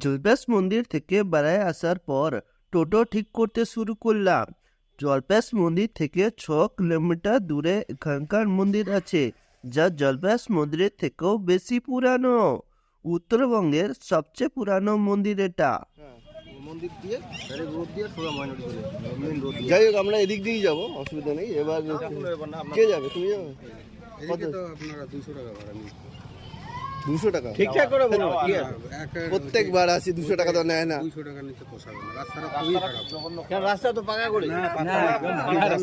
জলপেশ মন্দির থেকে বেড়ায় আসার পর টোটো ঠিক করতে শুরু করলাম। জলপেশ মন্দির থেকে 6 কিলোমিটার দূরে এখানকার মন্দির আছে, যা জলপেশ মন্দিরের থেকেও বেশি পুরানো। উত্তরবঙ্গের সবচেয়ে পুরানো মন্দির এটা। মন্দির দিয়ে রোড দিয়ে সোজা ময়নাটি চলে মেন রোড। যাই হোক, আমরা এদিক দিয়েই যাবো, অসুবিধা নেই। এবার কে যাবে? তুমি যাবে? কত? আপনারা 200 টাকা ভাড়া নিন। 200 টাকা ঠিকঠাক করে বলো। প্রত্যেকবার আসি 200 টাকা তো নেয় না। 200 টাকা নিচে পোষাবে না, রাস্তাটা খুবই খারাপ। কেন রাস্তা তো পাকা করে?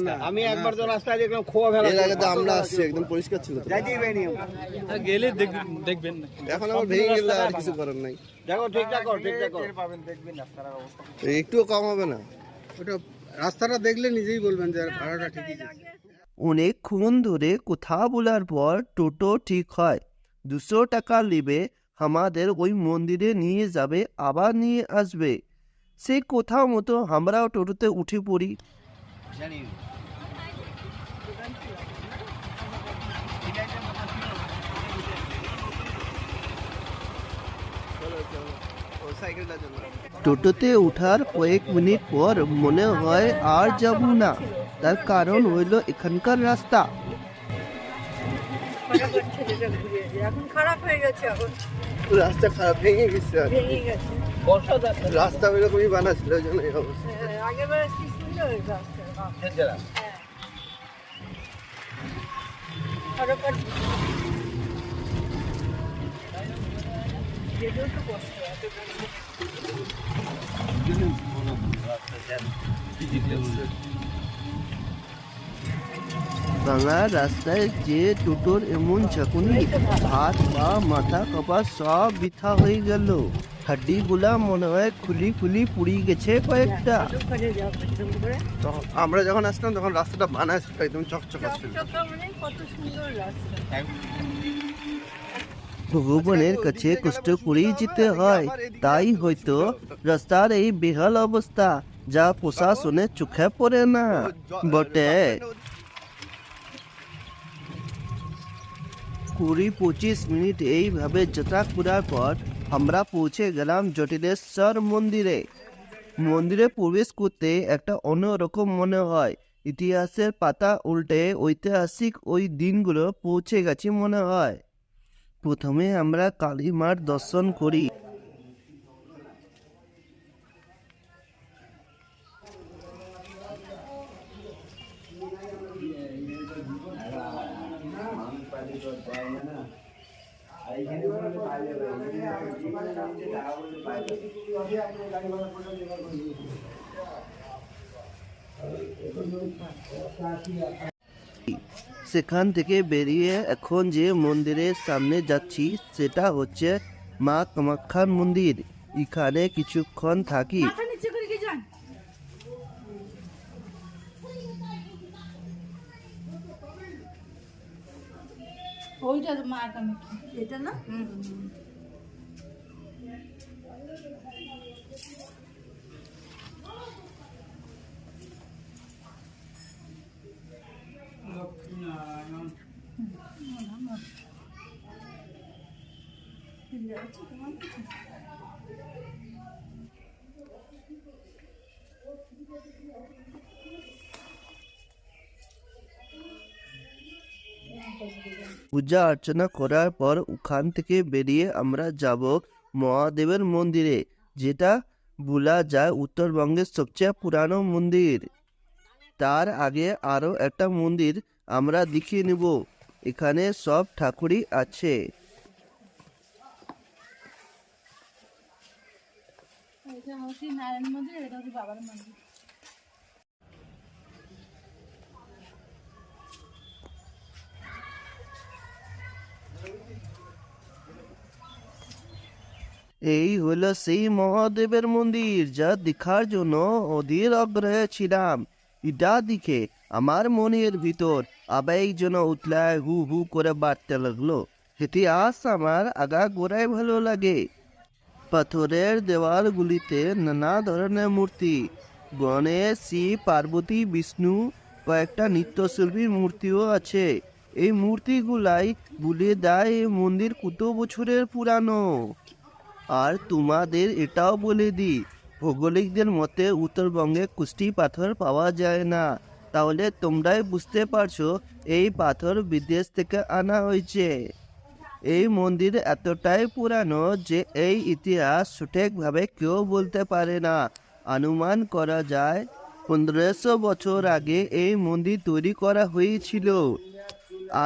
না, আমি একবার তো রাস্তায় দেখলাম খোয়া ফেলা। এর আগে তো আমরা আসছি, একদম পরিষ্কার ছিল তো। যাইতেই পাইনি গেলে দেখবেন। এখন আবার ভেঙে গেলে আর কিছু করার নাই। দেখো ঠিকঠাক কর, ঠিকঠাক কর পাবেন, দেখবেন রাস্তার অবস্থা একটুও কম হবে না? ওটা রাস্তাটা দেখলে নিজেই বলবেন যে ভাড়াটা ঠিকই আছে। অনেকক্ষণ ধরে কথা বলার পর টোটো ঠিক হয়। 200 টাকা নেবে, আমাদের ওই মন্দিরে নিয়ে যাবে, আবার নিয়ে আসবে। সেই কথা মতো আমরাও টোটোতে উঠে পড়ি। টোটোতে ওঠার কয়েক মিনিট পর মনে হয় আর যাব না। তার কারণ হইল এখানকার রাস্তা। এখন খারাপ হয়ে গেছে, এখন রাস্তা খারাপ, ভেঙে গেছে। ভেঙে গেছে। রাস্তা ওইরকমই বানা ছিল, ওই জন্য এই অবস্থা। আগেরবার কি সুন্দর রাস্তা। যেতেও তো কষ্ট, ভাঙা রাস্তায় যে টোটোর এমন ঝাঁকুনি, হাত পা মাথা কপাল সব বৃথা হয়ে গেল। হাড্ডি গুলা মনে হয় খুলি খুলি পুড়ি গেছে কয়েকটা। তো আমরা যখন আসলাম তখন রাস্তাটা বানা ছিল, একদম চকচকা ছিল। মানে কত সুন্দর রাস্তা। ভগবানের কাছে কষ্ট করেই যেতে হয়, তাই হয়তো রাস্তার এই বেহাল অবস্থা, যা প্রশাসনের চোখে পড়ে না বটে। 20-25 মিনিট এইভাবে যাত্রা করার পর আমরা পৌঁছে গেলাম জটিলেশ্বর মন্দিরে। মন্দিরে প্রবেশ করতে একটা অন্যরকম মনে হয়। ইতিহাসের পাতা উল্টে ঐতিহাসিক ওই দিনগুলো পৌঁছে গেছি মনে হয়। প্রথমে আমরা কালী মার দর্শন করি। সেখান থেকে বেরিয়ে এখন যে মন্দিরের সামনে যাচ্ছি সেটা হচ্ছে মা কামাখ্যার মন্দির। এখানে কিছুক্ষণ থাকি। ওইটা তো মা কামাখ্যা, এটা না? পূজা অর্চনা করার পর ওখান থেকে বেরিয়ে আমরা যাব মহাদেবের মন্দিরে, যেটা বলা যায় উত্তরবঙ্গের সবচেয়ে পুরানো মন্দির। তার আগে আরো একটা মন্দির আমরা দেখিয়ে নেব। এখানে সব ঠাকুরই আছে। এটা হচ্ছে নারায়ণ মন্দির, এটা হচ্ছে বাবার মন্দির। এই হলো সেই মহাদেবের মন্দির, যা দেখার জন্য অধীর আগ্রহে ছিলাম। এটা দেখে আমার মনের ভিতর আবেগ যেন উতলায় হু হু করে বাড়তে লাগলো। ইতিহাস আমার আগা গোড়ায় ভালো লাগে। পাথরের দেওয়ালগুলিতে নানা ধরনের মূর্তি, গণেশ, শিব, পার্বতী, বিষ্ণু, কয়েকটা নৃত্যশিল্পীর মূর্তিও আছে। এই মূর্তিগুলাই বলে দেয় এই মন্দির কত বছরের পুরানো। আর তোমাদের এটাও বলে দিই, ভৌগোলিকদের মতে উত্তরবঙ্গে কুষ্টি পাথর পাওয়া যায় না। তাহলে তোমরাই বুঝতে পারছো এই পাথর বিদেশ থেকে আনা হয়েছে। এই মন্দির এতটাই পুরানো যে এই ইতিহাস সঠিকভাবে কেউ বলতে পারে না। অনুমান করা যায় 1500 বছর আগে এই মন্দির তৈরি করা হয়েছিল।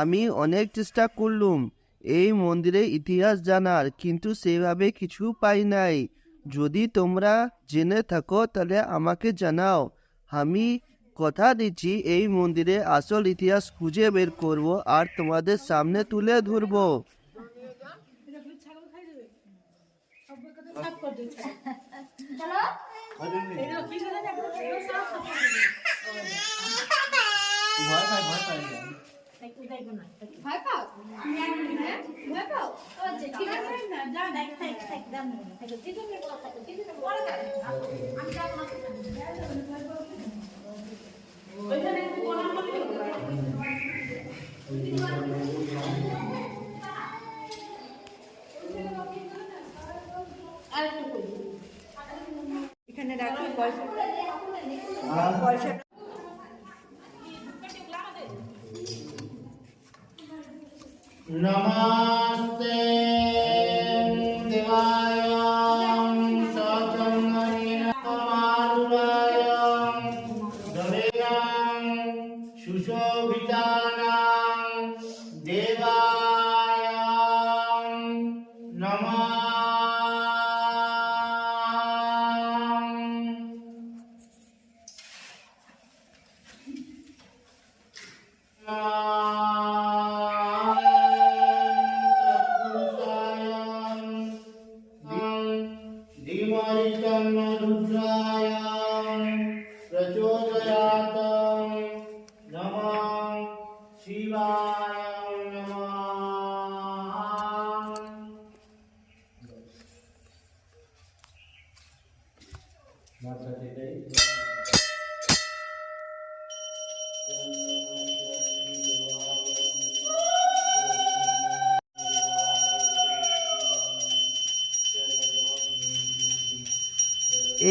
আমি অনেক চেষ্টা করলাম এই মন্দিরের ইতিহাস জানার, কিন্তু সেভাবে কিছু পাই নাই। যদি তোমরা জেনে থাকো তাহলে আমাকে জানাও। আমি কথা দিচ্ছি এই মন্দিরের আসল ইতিহাস খুঁজে বের করব আর তোমাদের সামনে তুলে ধরবো। ভয় পাও? ভয় পাও? আচ্ছা, ঠিক আছে। এখানে রাখি পয়সা পয়সা नमस्ते देवाय सब्रह्मण्यमारुराय दवेयां सुशोभितानां देवाय नमः। रुद्राय प्रचोदयात् नमः शिवाय नमः।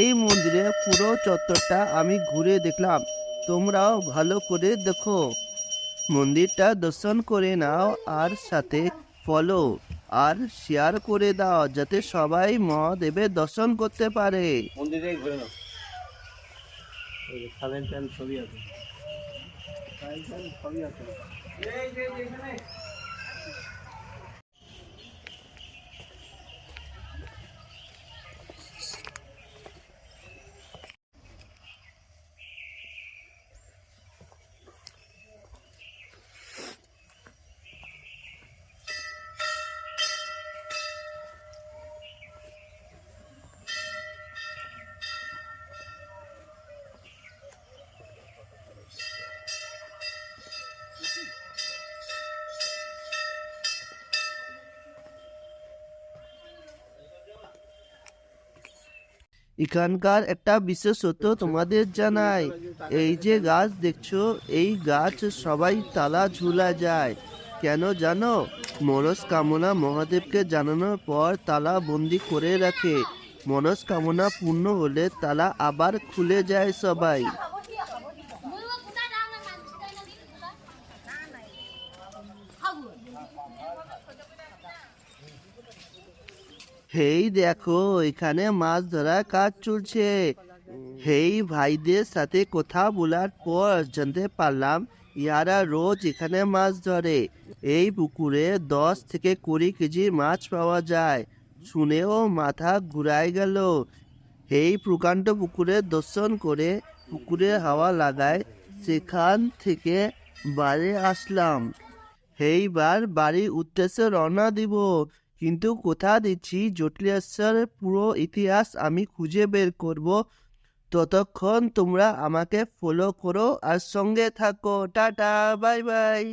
এই মন্দিরের পুরো চত্বরটা আমি ঘুরে দেখলাম, তোমরাও ভালো করে দেখো। মন্দিরটা দর্শন করে নাও আর সাথে ফলো আর শেয়ার করে দাও যাতে সবাই মহাদেবের দর্শন করতে পারে। মন্দিরে ঘুরে নাও। ওই যে খালের প্যান ছবি আছে। ছবি আছে। এখানে এখানকার একটা বিশেষত্ব তোমাদের জানাই, এই যে গাছ দেখছো এই গাছ সবাই তালা ঝুলা যায়। কেন জানো? মনস্কামনা মহাদেবকে জানানোর পর তালা বন্দি করে রাখে। মনস্কামনা পূর্ণ হলে তালা আবার খুলে যায় সবাই। হেই দেখো এখানে মাছ ধরা কাজ চলছে। হেই ভাইদের সাথে কথা বলার পর জানতে পারলাম ইয়ারা রোজ এখানে মাছ ধরে। এই পুকুরে 10 থেকে 20 কেজি মাছ পাওয়া যায়। শুনেও মাথা ঘুরাই গেল। এই প্রকাণ্ড পুকুরে দর্শন করে পুকুরে হাওয়া লাগায় সেখান থেকে বাড়ি আসলাম। এইবার বাড়ির উদ্দেশ্যে রওনা দিব, কিন্তু কথা দিচ্ছি জটিলেশ্বরের পুরো ইতিহাস আমি খুঁজে বের করব। ততক্ষণ তোমরা আমাকে ফলো করো আর সঙ্গে থাকো। Tata, bye bye.